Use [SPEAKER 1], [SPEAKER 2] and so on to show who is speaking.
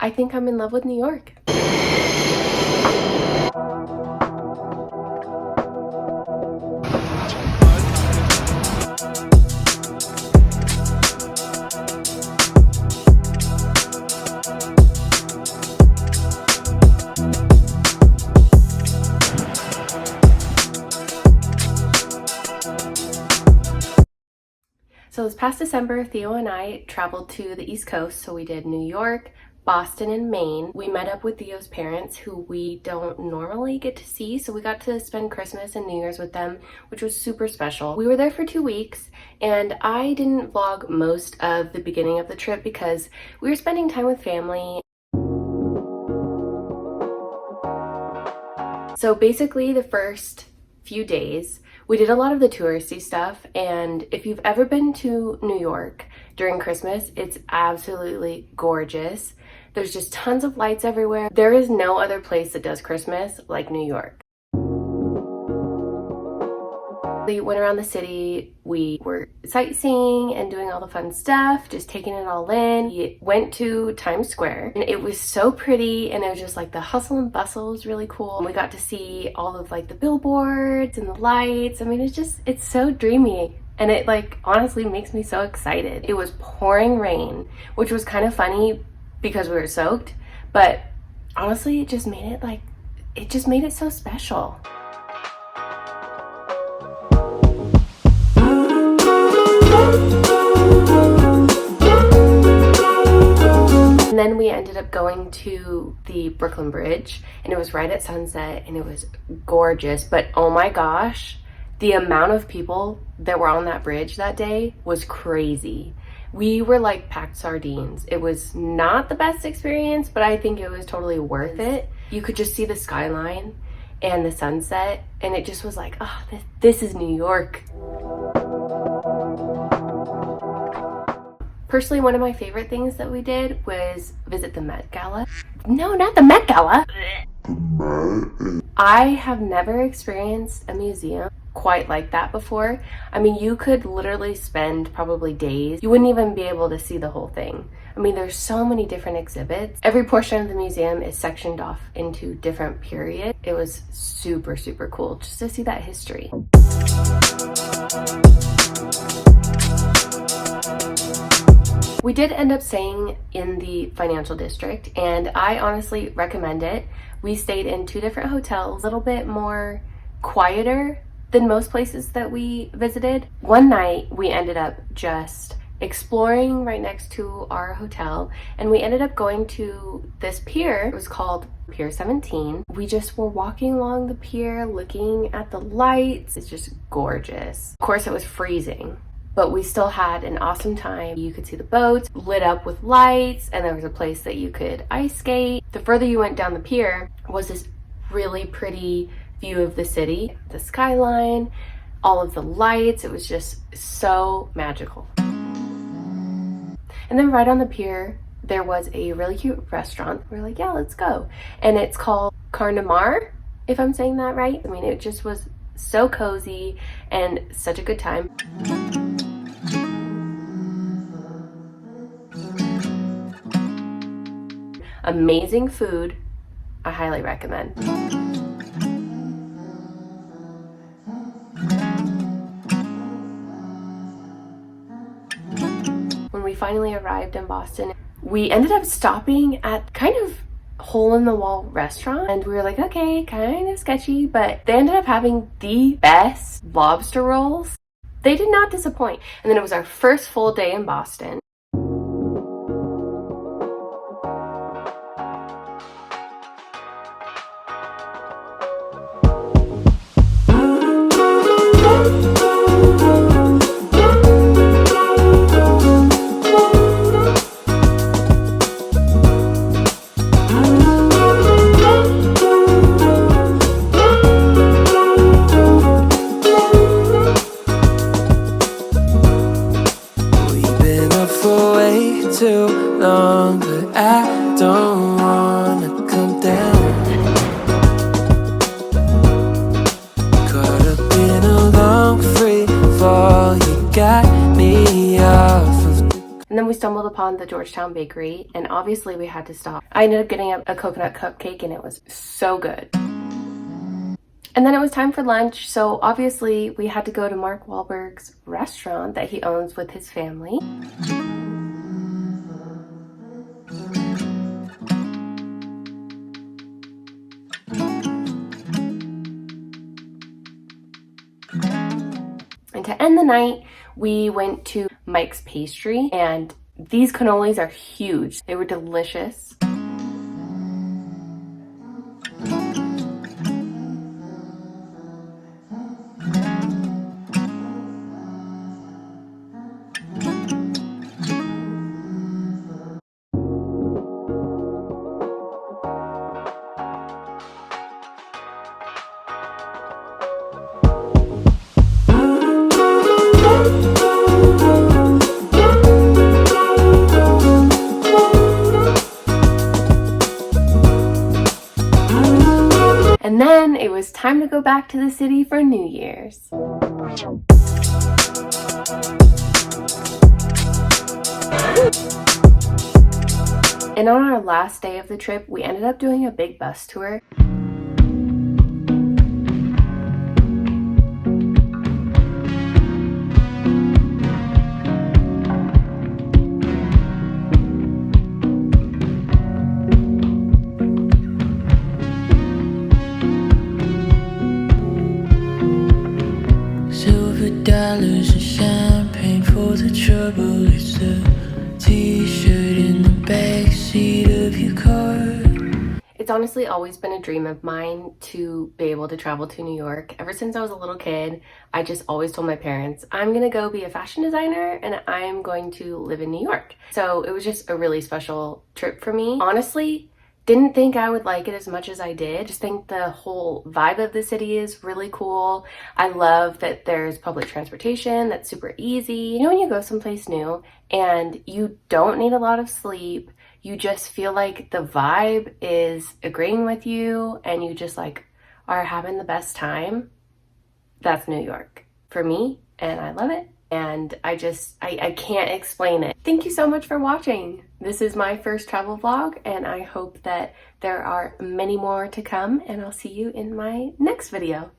[SPEAKER 1] I think I'm in love with New York. So this past December, Theo and I traveled to the East Coast. So we did New York, Boston, and Maine. We met up with Theo's parents, who we don't normally get to see. So we got to spend Christmas and New Year's with them, which was super special. We were there for 2 weeks, and I didn't vlog most of the beginning of the trip because we were spending time with family. So basically the first few days, we did a lot of the touristy stuff, and if you've ever been to New York during Christmas, it's absolutely gorgeous. There's just tons of lights everywhere. There is no other place that does Christmas like New York. We went around the city, we were sightseeing and doing all the fun stuff, just taking it all in. We went to Times Square, and it was so pretty, and it was just like the hustle and bustle was really cool. We got to see all of like the billboards and the lights. I mean, it's so dreamy, and it like honestly makes me so excited. It was pouring rain, which was kind of funny because we were soaked, but honestly it just made it so special. And then we ended up going to the Brooklyn Bridge, and it was right at sunset, and it was gorgeous. But oh my gosh, the amount of people that were on that bridge that day was crazy. We were like packed sardines. It was not the best experience, but I think it was totally worth it. You could just see the skyline and the sunset, and it just was like, oh, this is New York. Personally, one of my favorite things that we did was visit the Met Gala. No, not the Met Gala. I have never experienced a museum quite like that before. I mean, you could literally spend probably days. You wouldn't even be able to see the whole thing. I mean, there's so many different exhibits. Every portion of the museum is sectioned off into different periods. It was super, super cool just to see that history. We did end up staying in the financial district, and I honestly recommend it. We stayed in 2 different hotels, a little bit more quieter than most places that we visited. One night we ended up just exploring right next to our hotel, and we ended up going to this pier. It was called Pier 17. We just were walking along the pier looking at the lights. It's just gorgeous. Of course, it was freezing, but we still had an awesome time. You could see the boats lit up with lights, and there was a place that you could ice skate. The further you went down the pier was this really pretty view of the city, the skyline, all of the lights. It was just so magical. And then right on the pier, there was a really cute restaurant. We were like, yeah, let's go. And it's called Carnamar, if I'm saying that right. I mean, it just was so cozy and such a good time. Amazing food. I highly recommend. When we finally arrived in Boston, we ended up stopping at kind of hole-in-the-wall restaurant, and we were like, okay, kind of sketchy, but they ended up having the best lobster rolls. They did not disappoint. And then it was our first full day in Boston.
[SPEAKER 2] Too long, but I don't wanna come down. Caught up in a long free fall, you got me off of.
[SPEAKER 1] And then we stumbled upon the Georgetown Bakery, and obviously we had to stop. I ended up getting a coconut cupcake, and it was so good. And then it was time for lunch, so obviously we had to go to Mark Wahlberg's restaurant that he owns with his family. And to end the night, we went to Mike's Pastry, and these cannolis are huge. They were delicious. And then it was time to go back to the city for New Year's. And on our last day of the trip, we ended up doing a big bus tour.
[SPEAKER 2] $dollars and champagne for the trouble. It's a t-shirt in the backseat of your car.
[SPEAKER 1] It's honestly always been a dream of mine to be able to travel to New York. Ever since I was a little kid, I just always told my parents, I'm gonna go be a fashion designer and I'm going to live in New York. So it was just a really special trip for me. Honestly, didn't think I would like it as much as I did. Just think the whole vibe of the city is really cool. I love that there's public transportation that's super easy. You know, when you go someplace new and you don't need a lot of sleep, you just feel like the vibe is agreeing with you and you just like are having the best time. That's New York for me, and I love it. And I can't explain it. Thank you so much for watching. This is my first travel vlog, and I hope that there are many more to come, and I'll see you in my next video.